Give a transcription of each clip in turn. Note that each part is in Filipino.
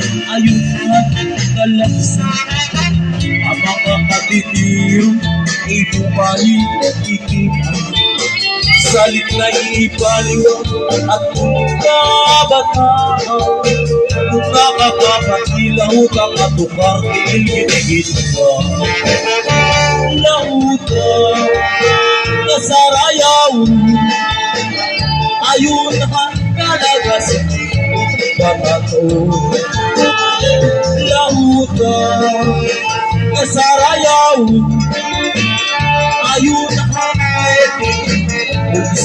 ayun na kalaksa. Ang mga katitiro ay bumalik ikipan. Salit na ipaliwan at kabataan. Kung nakakapakilaw ka katukar, ilginigit ka. Lautang kasarayaw, ayun na kalagas batato. Lautang kasarayaw, ayun na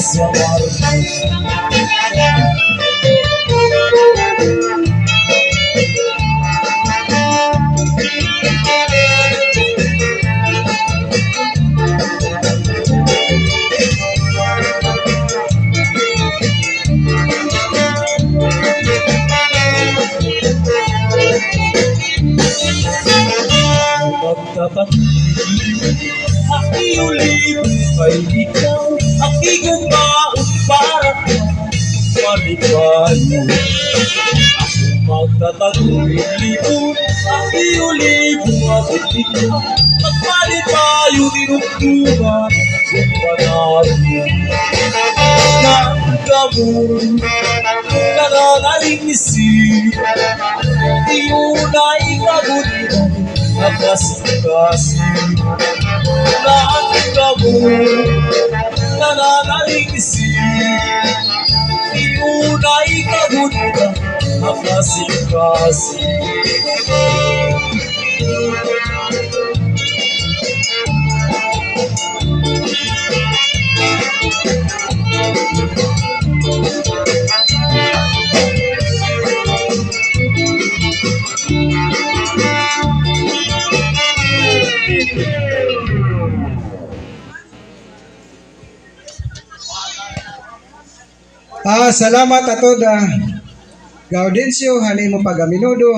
sa akiulit ay ikaw, akigumaon para malipayo. Ako magtatagulipon, akiulit umabot ikaw, magmalipayo dinugtungan kung panalo. Nanggamon, nananalisip, iyunay kagulitan, nakasing-kasing. Nanggamon, nananalisip, iyunay kagulitan, nakasing-kasing. Salamat atod Gaudencio halimo pagaminudo